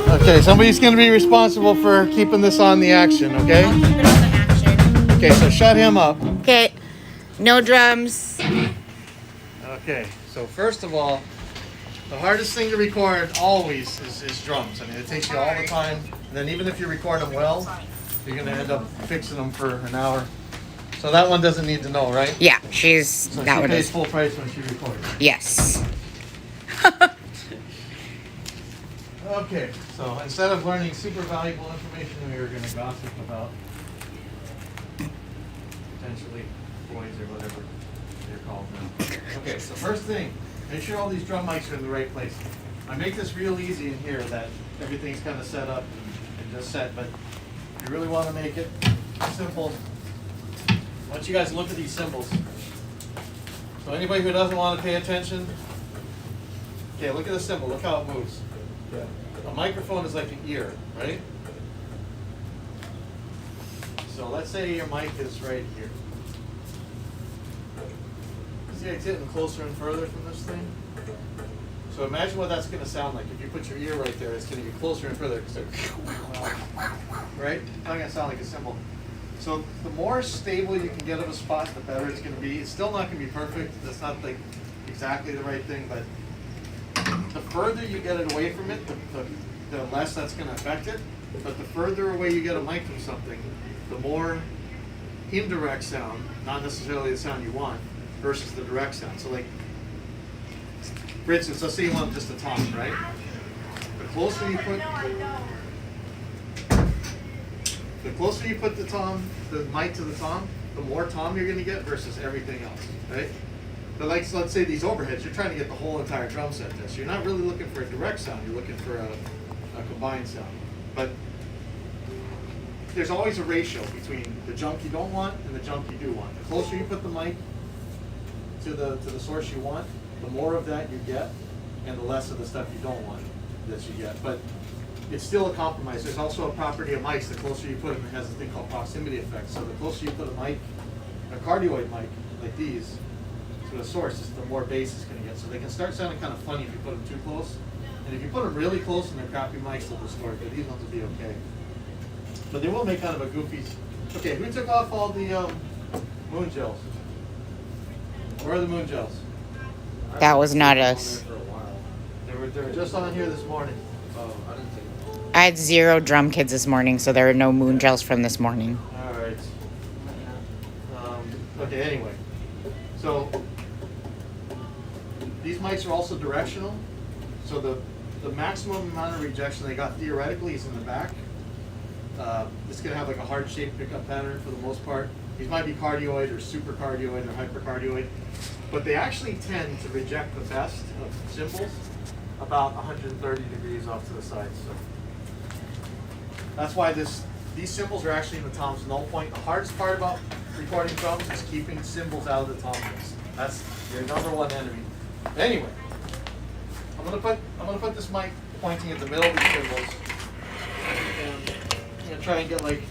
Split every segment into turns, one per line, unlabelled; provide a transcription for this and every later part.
Okay, somebody's going to be responsible for keeping this on the action, okay?
I'll keep it on the action.
Okay, so shut him up.
Okay, no drums.
Okay, so first of all, the hardest thing to record always is drums. I mean, it takes you all the time. And then even if you record them well, you're going to end up fixing them for an hour. So that one doesn't need to know, right?
Yeah,
So
that
she
one
pays
is.
full price when she records.
Yes.
Okay, so instead of learning super valuable information, we were going to gossip about potentially boys or whatever they're called now. Okay, so first thing, make sure all these drum mics are in the right place. I make this real easy in here that everything's kind of set up and just set, but you really want to make it simple. I want you guys to look at these symbols. So anybody who doesn't want to pay attention, okay, look at the symbol, look how it moves. A microphone is like an ear, right? So let's say your mic is right here. See, it's getting closer and further from this thing. So imagine what that's going to sound like. If you put your ear right there, it's going to get closer and further. Right? It's not going to sound like a cymbal. So the more stable you can get of a spot, the better it's going to be. It's still not going to be perfect. That's not like exactly the right thing, but the further you get it away from it, the less that's going to affect it. But the further away you get a mic from something, the more indirect sound, not necessarily the sound you want, versus the direct sound. So like, for instance, let's say you want just a tom, right? The closer you put the mic to the tom, the more tom you're going to get versus everything else, right? But like, so let's say these overheads, you're trying to get the whole entire drum set there. So you're not really looking for a direct sound, you're looking for a combined sound. But there's always a ratio between the junk you don't want and the junk you do want. The closer you put the mic to the source you want, the more of that you get, and the less of the stuff you don't want that you get. But it's still a compromise. There's also a property of mics. The closer you put them, it has a thing called proximity effect. So the closer you put a mic, a cardioid mic like these, to the source, the more bass it's going to get. So they can start sounding kind of funny if you put them too close. And if you put them really close and they're crappy mics, they'll distort. But these ones will be okay. But they will make kind of a goofy. Okay, who took off all the moon gels? Where are the moon gels?
That was not us.
They were just on here this morning.
Oh, I didn't think.
I had 0 drum kids this morning, so there are no moon gels from this morning.
All right. Okay, anyway. So these mics are also directional. So the maximum amount of rejection they got theoretically is in the back. It's going to have like a heart-shaped pickup pattern for the most part. These might be cardioid or supercardioid or hypercardioid, but they actually tend to reject the best of cymbals about 130 degrees off to the side. So that's why these cymbals are actually in the tom's null point. The hardest part about recording drums is keeping cymbals out of the tom mix. That's your number one enemy. Anyway, I'm gonna put this mic pointing at the middle of the cymbals, and I'm gonna try and get like,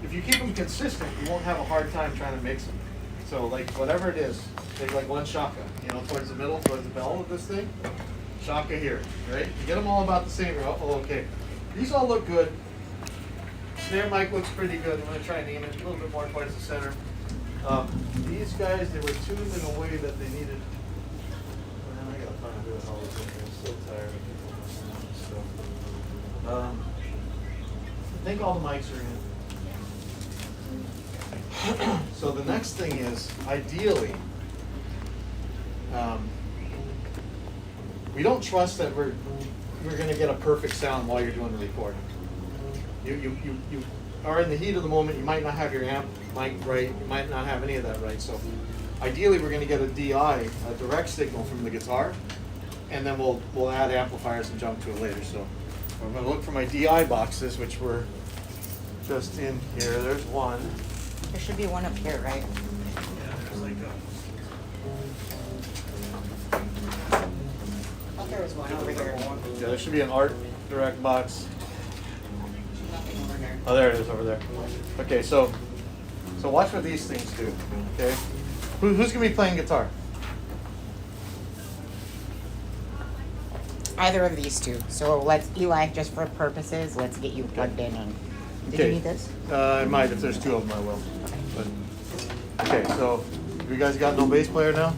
if you keep them consistent, you won't have a hard time trying to mix them. So like whatever it is, take like one shaka, towards the middle, towards the bell of this thing. Shaka here, right? You get them all about the same. Oh, okay. These all look good. Snare mic looks pretty good. I'm going to try and aim it a little bit more towards the center. These guys, they were tuned in a way that they needed. I got to find out doing all this. I'm so tired of people. So, I think all the mics are in. So the next thing is, ideally, we don't trust that we're going to get a perfect sound while you're doing the recording. You are in the heat of the moment. You might not have your amp mic right. You might not have any of that right. So ideally, we're going to get a DI, a direct signal from the guitar, and then we'll add amplifiers and jump to it later. So I'm going to look for my DI boxes, which were just in here. There's one.
There should be one up here, right?
Yeah, there's like
I thought there was one over here.
yeah, there should be an art direct box.
Nothing over here.
Oh, there it is over there. Okay, so watch what these things do. Okay, who's gonna be playing guitar?
Either of these two. So let's, Eli, just for purposes, let's get you plugged in. And did you
Okay.
need this?
I might, if there's two of them, I will. But, okay, so you guys got no bass player now?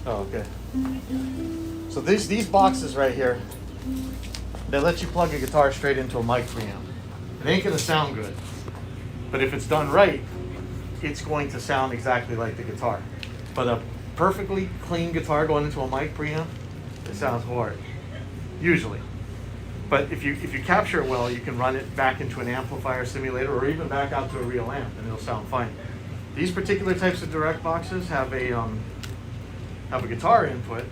Oh, okay. So these boxes right here, they let you plug a guitar straight into a mic preamp. It ain't gonna sound good, but if it's done right, it's going to sound exactly like the guitar. But a perfectly clean guitar going into a mic preamp, it sounds horrid, usually. But if you capture it well, you can run it back into an amplifier simulator or even back out to a real amp, and it'll sound fine. These particular types of direct boxes have a guitar input,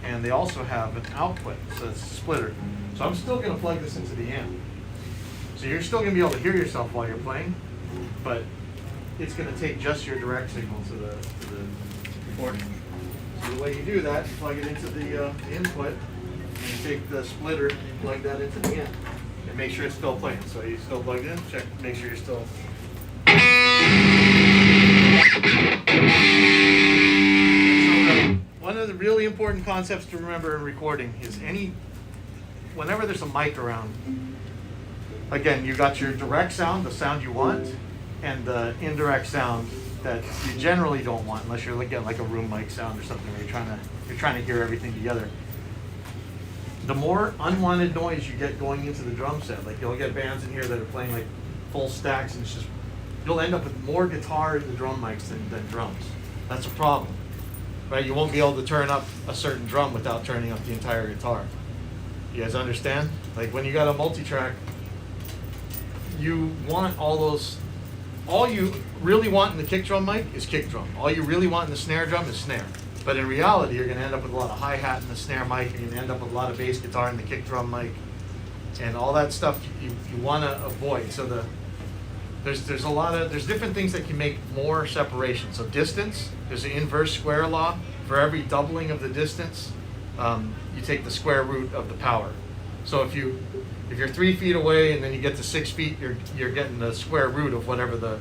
and they also have an output, so it's a splitter. So I'm still going to plug this into the amp. So you're still going to be able to hear yourself while you're playing, but it's going to take just your direct signal to the recording. So the way you do that, you plug it into the input, and you take the splitter, plug that into the amp, and make sure it's still playing. So you still plug it in, check, make sure you're still. One of the really important concepts to remember in recording is whenever there's a mic around, again, you got your direct sound, the sound you want, and the indirect sound that you generally don't want, unless you're looking at like a room mic sound or something where you're trying to hear everything together. The more unwanted noise you get going into the drum set, like you'll get bands in here that are playing like full stacks, and it's just, you'll end up with more guitar in the drum mics than drums. That's a problem, right? You won't be able to turn up a certain drum without turning up the entire guitar. You guys understand? Like when you got a multi-track, you want all you really want in the kick drum mic is kick drum. All you really want in the snare drum is snare. But in reality, you're gonna end up with a lot of hi-hat in the snare mic, you're gonna end up with a lot of bass guitar in the kick drum mic, and all that stuff you wanna avoid. So there's different things that can make more separation. So distance, there's an inverse square law. For every doubling of the distance, you take the square root of the power. So if you're 3 feet away and then you get to 6 feet, you're getting the square root of whatever the